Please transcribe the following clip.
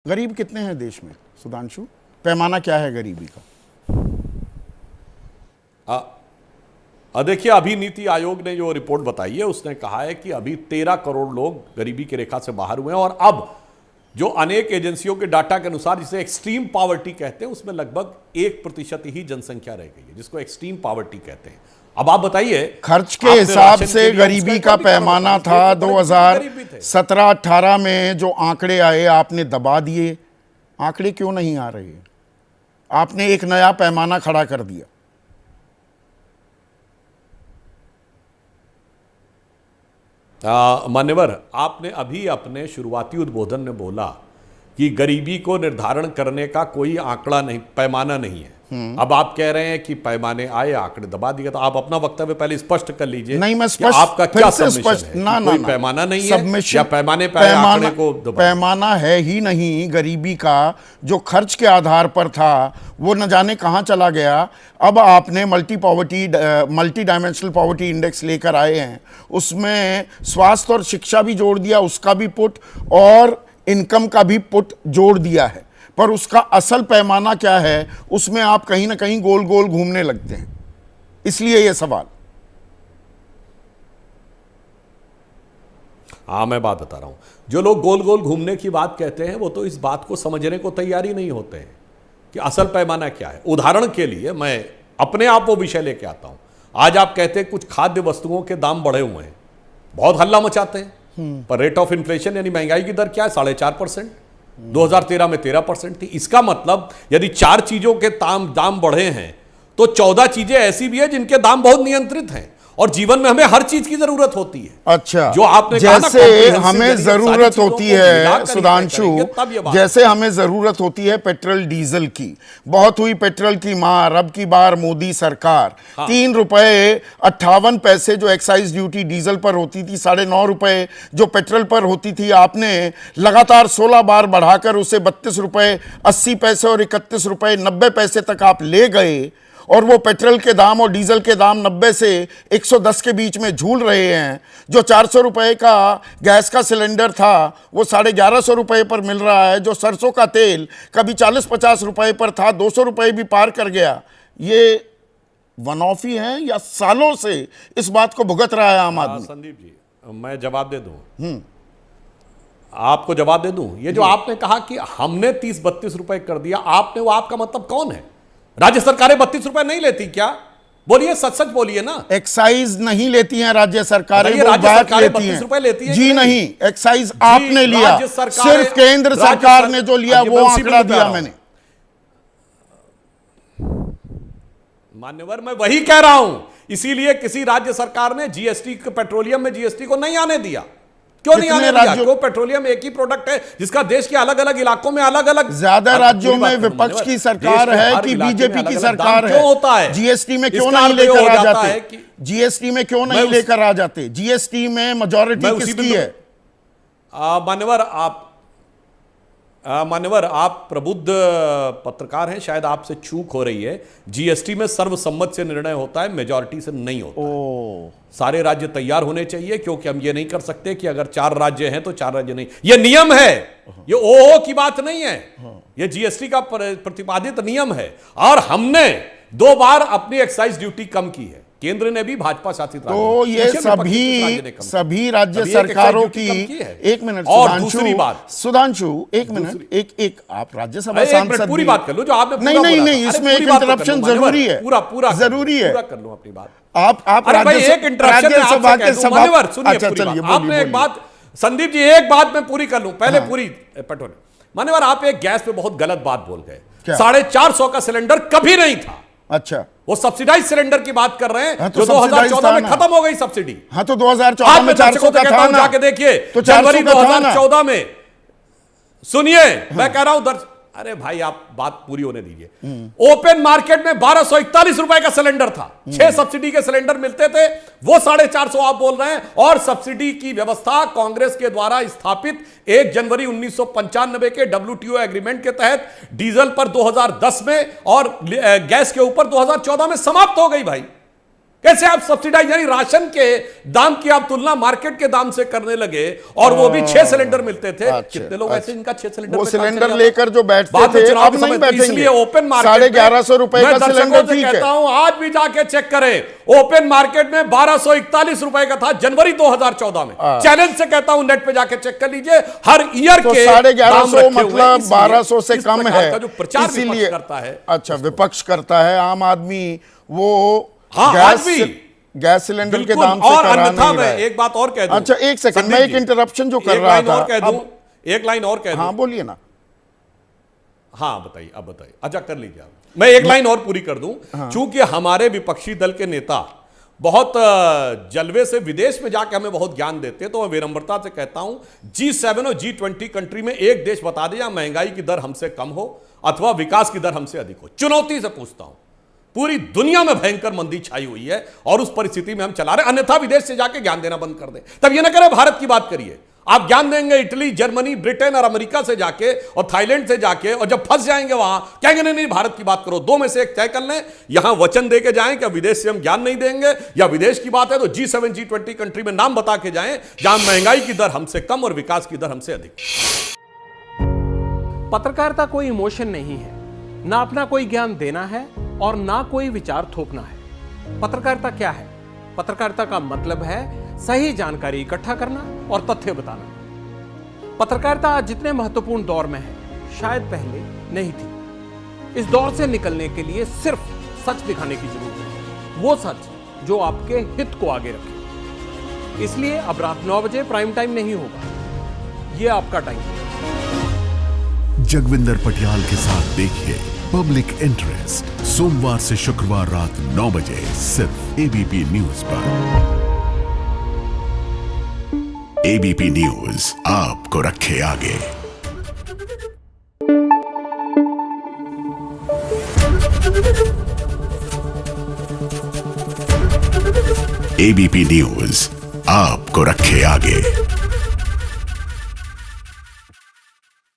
गरीब कितने हैं देश में सुधांशु? पैमाना क्या है गरीबी का? देखिए, अभी नीति आयोग ने जो रिपोर्ट बताई है उसने कहा है कि अभी 13 करोड़ लोग गरीबी की रेखा से बाहर हुए हैं और अब जो अनेक एजेंसियों के डाटा के अनुसार जिसे एक्सट्रीम पॉवर्टी कहते हैं उसमें लगभग 1% ही जनसंख्या रह गई है जिसको एक्सट्रीम पॉवर्टी कहते हैं। अब आप बताइए, खर्च के हिसाब से गरीबी का पैमाना था 2017-18 में जो आंकड़े आए आपने दबा दिए। आंकड़े क्यों नहीं आ रहे? आपने एक नया पैमाना खड़ा कर दिया। मान्यवर, आपने अभी अपने शुरुआती उद्बोधन में बोला कि गरीबी को निर्धारण करने का कोई आंकड़ा नहीं, पैमाना नहीं है। अब आप कह रहे हैं कि पैमाने आए, आंकड़े दबा दिए, तो आप अपना वक्तव्य पहले स्पष्ट कर लीजिए। नहीं, मैं स्पष्ट, आपका क्या सबमिशन है? ना, कोई ना, पैमाना नहीं सबमिशन, है या पैमाने पे आंकड़े को दबा? पैमाना है ही नहीं। गरीबी का जो खर्च के आधार पर था वो न जाने कहां चला गया। अब आपने मल्टी डायमेंशनल पॉवर्टी इंडेक्स लेकर आए हैं, उसमें स्वास्थ्य और शिक्षा भी जोड़ दिया, उसका भी पुट, और इनकम का भी पुट जोड़ दिया है। पर उसका असल पैमाना क्या है उसमें आप कहीं ना कहीं गोल गोल घूमने लगते हैं। इसलिए यह सवाल। हाँ, मैं बात बता रहा हूं। जो लोग गोल गोल घूमने की बात कहते हैं वो तो इस बात को समझने को तैयार ही नहीं होते हैं कि असल पैमाना क्या है। उदाहरण के लिए मैं अपने आप वो विषय लेके आता हूं। आज आप कहते हैं कुछ खाद्य वस्तुओं के दाम बढ़े हुए हैं, बहुत हल्ला मचाते हैं, पर रेट ऑफ इन्फ्लेशन यानी महंगाई की दर क्या है? 4.5%। 2013 में 13% थी। इसका मतलब यदि 4 चीजों के दाम बढ़े हैं तो 14 चीजें ऐसी भी है जिनके दाम बहुत नियंत्रित हैं और जीवन में हमें हर चीज की जरूरत होती है। अच्छा, जो आपने जैसे हमें जरूरत होती है सुधांशु, जैसे हमें जरूरत होती है पेट्रोल डीजल की। बहुत हुई पेट्रोल की मार। अब की बार मोदी सरकार 3 रुपए 58 पैसे जो एक्साइज ड्यूटी डीजल पर होती थी, 9.5 रुपए जो पेट्रोल पर होती थी, आपने लगातार 16 बार बढ़ाकर उसे 32 रुपए 80 पैसे और 31 रुपए 90 पैसे तक आप ले गए। और वो पेट्रोल के दाम और डीजल के दाम 90 से 110 के बीच में झूल रहे हैं। जो 400 रुपए का गैस का सिलेंडर था वो 1150 रुपए पर मिल रहा है। जो सरसों का तेल कभी 40-50 रुपए पर था, 200 रुपए भी पार कर गया। ये वन ऑफ ही है या सालों से इस बात को भुगत रहा है आम आदमी? संदीप जी, मैं जवाब दे दूं, आपको जवाब दे दूं। ये जो आपने कहा कि हमने 30-32 रुपए कर दिया, आपने, वो आपका मतलब कौन है? राज्य सरकारें 32 रुपए नहीं लेती क्या? बोलिए, सच सच बोलिए ना। एक्साइज नहीं लेती हैं राज्य सरकारें, वो राज्य बात सरकारें लेती 32 रुपए लेती हैं जी नहीं, एक्साइज आपने लिया, सिर्फ केंद्र सरकार ने जो लिया वो आंकड़ा दिया मैंने। मान्यवर, मैं वही कह रहा हूं। इसीलिए किसी राज्य सरकार ने जीएसटी, पेट्रोलियम में जीएसटी को नहीं आने दिया। क्यों नहीं आने दिया? क्यों? पेट्रोलियम एक ही प्रोडक्ट है जिसका देश के अलग अलग इलाकों में अलग अलग, ज्यादा राज्यों में विपक्ष की सरकार है कि बीजेपी की सरकार है? क्यों होता है? जीएसटी में क्यों नहीं लेकर आ जाते? जीएसटी में क्यों नहीं लेकर आ जाते? जीएसटी में मेजॉरिटी किसकी है? मान्यवर, आप प्रबुद्ध पत्रकार हैं, शायद आपसे चूक हो रही है। जीएसटी में सर्वसम्मत से निर्णय होता है, मेजॉरिटी से नहीं होता है। सारे राज्य तैयार होने चाहिए, क्योंकि हम ये नहीं कर सकते कि अगर 4 राज्य हैं तो 4 राज्य नहीं। ये नियम है, ये ओ की बात नहीं है, ये जीएसटी का प्रतिपादित नियम है। और हमने 2 बार अपनी एक्साइज ड्यूटी कम की है। केंद्र ने भी, भाजपा शासित राज्य, तो ये सभी राज्य सरकारों की। एक मिनट सुधांशु, एक मिनट, एक आप राज्यसभा सांसद, पूरी बात कर लो जो आपने। नहीं, इसमें एक इंटरप्शन जरूरी है, पूरा जरूरी है। पूरा कर लो अपनी बात। आप राज्यसभा के मान्यवर सुनिए, आपने एक बात, संदीप जी, एक बात मैं पूरी कर लूं पहले, पूरी पेट्रोल। मान्यवर, आप एक गैस पे बहुत गलत बात बोल गए। 450 का सिलेंडर कभी नहीं था। अच्छा, वो सब्सिडाइज सिलेंडर की बात कर रहे हैं, जो 2014 में खत्म हो गई सब्सिडी। हाँ, तो 2014 में 400 का था ना, जाके देखिए, तो जनवरी 2014 में। सुनिए, मैं कह रहा हूं अरे भाई, आप बात पूरी होने दीजिए। ओपन मार्केट में 1241 रुपए का सिलेंडर था। 6 सब्सिडी के सिलेंडर मिलते थे, वो 450 आप बोल रहे हैं। और सब्सिडी की व्यवस्था कांग्रेस के द्वारा स्थापित 1 जनवरी 1995 के WTO एग्रीमेंट के तहत डीजल पर 2010 में और गैस के ऊपर 2014 में समाप्त हो गई भाई। कैसे आप सब्सिडाइज यानी राशन के दाम की आप तुलना मार्केट के दाम से करने लगे, और वो भी 6 सिलेंडर मिलते थे। कितने लोग ऐसे इनका 6 सिलेंडर वो सिलेंडर लेकर जो बैठते थे अब नहीं बैठेंगे। इसलिए ओपन मार्केट 1150 रुपए का सिलेंडर ठीक है। कहता हूं आज भी जाके चेक करें, ओपन मार्केट में 1241 रुपए का था जनवरी 2014 में। चैलेंज से कहता हूं नेट पे जाके चेक कर लीजिए, हर ईयर के 1150 मतलब 1200 से कम है, जो प्रचार इसीलिए करता है। अच्छा, विपक्ष करता है, आम आदमी वो गैस सिलेंडर के दाम से करा नहीं रहा है। एक बात और कह दूं। अच्छा एक सेकंड, मैं एक इंटरप्शन जो कर रहा था, एक लाइन और कह दूं। हाँ बोलिए ना। हाँ बताइए, अब बताइए। अच्छा कर लीजिए आप। मैं एक लाइन और पूरी कर दूं। चूंकि हमारे विपक्षी दल के नेता बहुत जलवे से विदेश में जाके हमें बहुत ज्ञान देते हैं, तो मैं विनम्रता से कहता हूं G7 और G20 कंट्री में एक देश बता दें जहां महंगाई की दर हमसे कम हो अथवा विकास की दर हमसे अधिक हो। चुनौती से पूछता हूं। पूरी दुनिया में भयंकर मंदी छाई हुई है और उस परिस्थिति में हम चला रहे, अन्यथा विदेश से जाके ज्ञान देना बंद कर दें। तब ये ना करें भारत की बात करिए। आप ज्ञान देंगे इटली, जर्मनी, ब्रिटेन और अमेरिका से जाके और थाईलैंड से जाके, और जब फंस जाएंगे वहां कहेंगे नहीं भारत की बात करो। दो में से एक तय कर लें। यहां वचन दे के जाएं कि विदेश से हम ज्ञान नहीं देंगे, या विदेश की बात है तो G7 G20 कंट्री में नाम बता के जाएं जहां महंगाई की दर हमसे कम और विकास की दर हमसे अधिक। पत्रकारिता कोई इमोशन नहीं है, ना अपना कोई ज्ञान देना है और ना कोई विचार थोपना है। पत्रकारिता क्या है? पत्रकारिता का मतलब है सही जानकारी इकट्ठा करना और तथ्य बताना। पत्रकारिता आज जितने महत्वपूर्ण दौर में है, शायद पहले नहीं थी। इस दौर से निकलने के लिए सिर्फ सच दिखाने की जरूरत है, वो सच जो आपके हित को आगे रखे। इसलिए अब रात 9 बजे प्राइम टाइम नहीं होगा, ये आपका टाइम है। जगविंदर पटियाल के साथ देखिए पब्लिक इंटरेस्ट, सोमवार से शुक्रवार रात 9 बजे सिर्फ एबीपी न्यूज पर। एबीपी न्यूज आपको रखे आगे। एबीपी न्यूज आपको रखे आगे।